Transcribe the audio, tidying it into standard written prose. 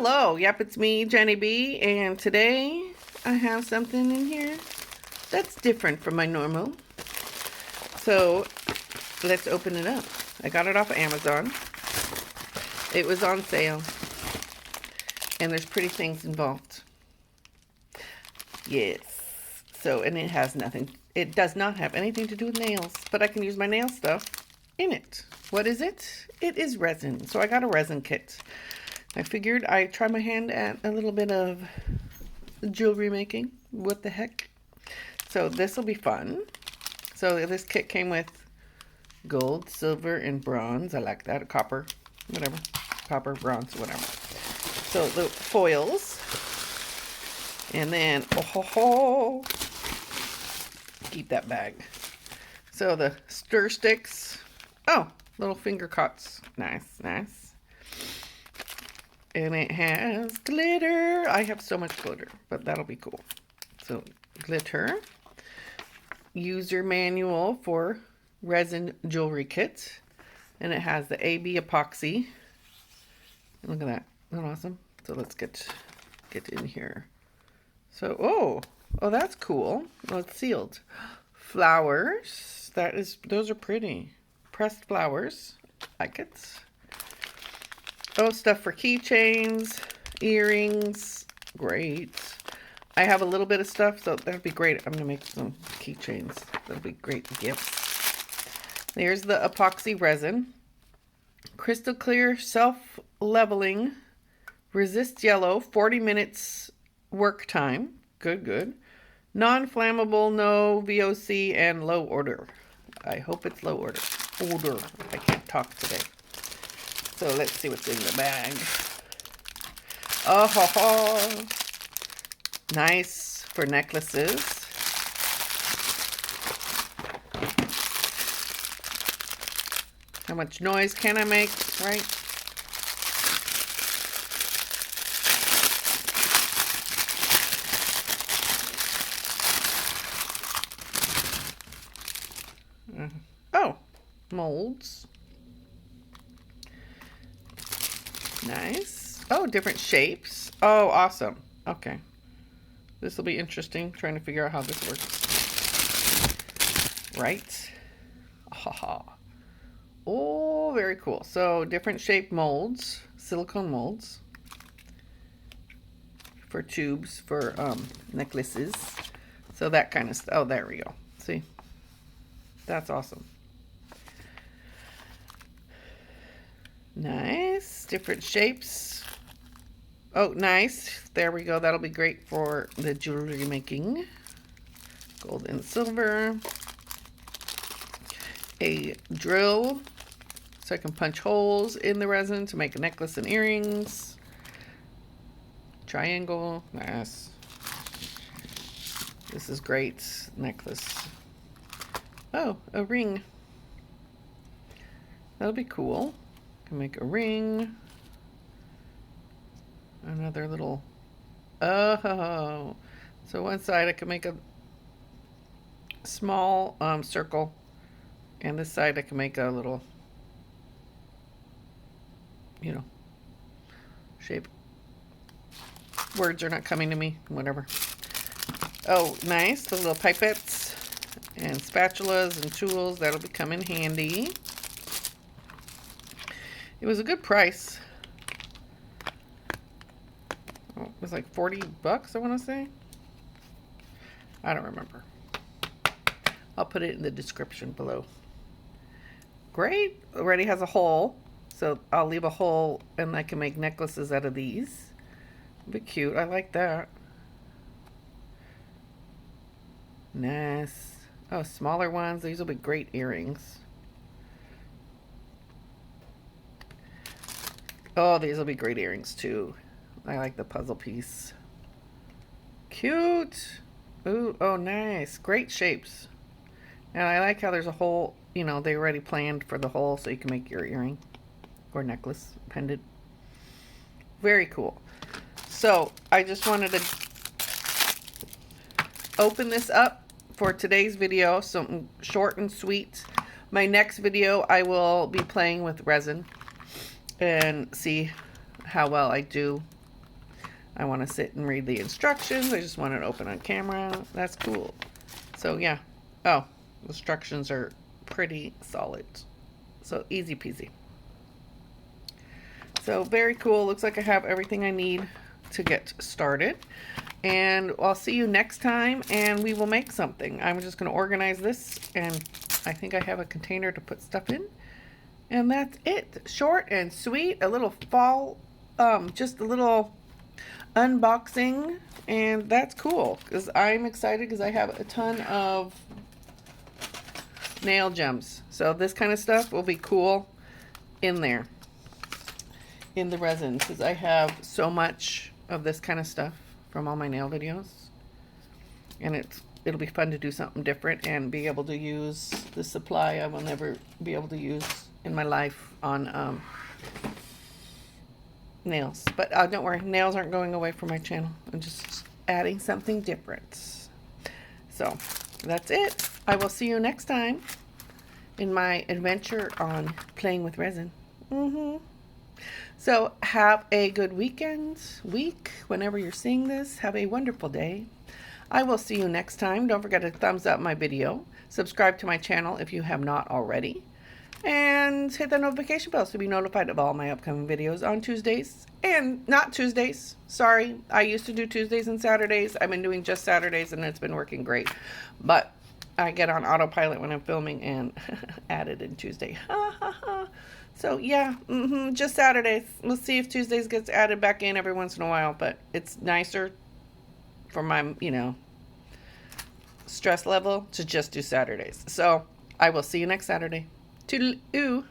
Hello, yep, it's me, Jenny B, and today I have something in here that's different from my normal. So let's open it up. I got it off of Amazon. It was on sale, and there's pretty things involved. Yes. So, and it does not have anything to do with nails, but I can use my nail stuff in it. What is it? It is resin. So I got a resin kit. I figured I'd try my hand at a little bit of jewelry making. What the heck? So this will be fun. So this kit came with gold, silver, and bronze. I like that. Copper, whatever. Copper, bronze, whatever. So the foils. And then, keep that bag. So the stir sticks. Oh, little finger cuts. Nice, nice. And it has glitter. I have so much glitter, but that'll be cool. So glitter. User manual for resin jewelry kit. And it has the AB epoxy. Look at that. Isn't that awesome? So let's get in here. So, oh, that's cool. Well, it's sealed. Flowers. Those are pretty. Pressed flowers. Like it. Oh, stuff for keychains, earrings. Great. I have a little bit of stuff, so that'd be great. I'm going to make some keychains. That'll be great gifts. There's the epoxy resin. Crystal clear, self-leveling, resist yellow, 40 minutes work time. Good, good. Non-flammable, no VOC, and low order. I hope it's low order. I can't talk today. So let's see what's in the bag. Oh, nice for necklaces. How much noise can I make, right? Oh, molds. Nice. Oh, different shapes. Oh, awesome. Okay. This will be interesting, trying to figure out how this works. Right. Haha. Oh, very cool. So, different shape molds, silicone molds for tubes for necklaces. So, that kind of stuff. Oh, there we go. See? That's awesome. Nice. Different shapes. Oh, nice. There we go. That'll be great for the jewelry making. Gold and silver. A drill so I can punch holes in the resin to make a necklace and earrings. Triangle. Nice. This is great. Necklace. Oh, a ring. That'll be cool. Can make a ring. Another little, so one side I can make a small circle, and this side I can make a little, shape. Words are not coming to me, whatever. Oh, nice, the little pipettes and spatulas and tools, that'll be come in handy. It was a good price. Oh, it was like 40 bucks, I want to say. I don't remember. I'll put it in the description below. Great. Already has a hole. So I'll leave a hole and I can make necklaces out of these. Be cute. I like that. Nice. Oh, smaller ones. These will be great earrings. Oh, these will be great earrings too. I like the puzzle piece. Cute. Ooh, oh, nice. Great shapes. And I like how there's a hole, they already planned for the hole so you can make your earring or necklace, pendant. Very cool. So I just wanted to open this up for today's video. Something short and sweet. My next video, I will be playing with resin and see how well I do I want to sit and read the instructions. I just want it open on camera. That's cool. So yeah. Oh, the instructions are pretty solid. So easy peasy. So very cool. Looks like I have everything I need to get started. And I'll see you next time and we will make something. I'm just going to organize this, and I think I have a container to put stuff in. And that's it. Short and sweet. A little fall, just a little unboxing. And that's cool because I'm excited because I have a ton of nail gems. So this kind of stuff will be cool in there, in the resin, because I have so much of this kind of stuff from all my nail videos, and it'll be fun to do something different and be able to use the supply I will never be able to use in my life on nails. But don't worry, nails aren't going away from my channel. I'm just adding something different. So that's it. I will see you next time in my adventure on playing with resin. So have a good week, whenever you're seeing this. Have a wonderful day. I will see you next time. Don't forget to thumbs up my video. Subscribe to my channel if you have not already. And hit the notification bell to be notified of all my upcoming videos on Tuesdays. And not Tuesdays. Sorry, I used to do Tuesdays and Saturdays. I've been doing just Saturdays and it's been working great. But I get on autopilot when I'm filming and added in Tuesday. So yeah, just Saturdays. We'll see if Tuesdays gets added back in every once in a while, but it's nicer for my, stress level to just do Saturdays. So I will see you next Saturday. Toodaloo.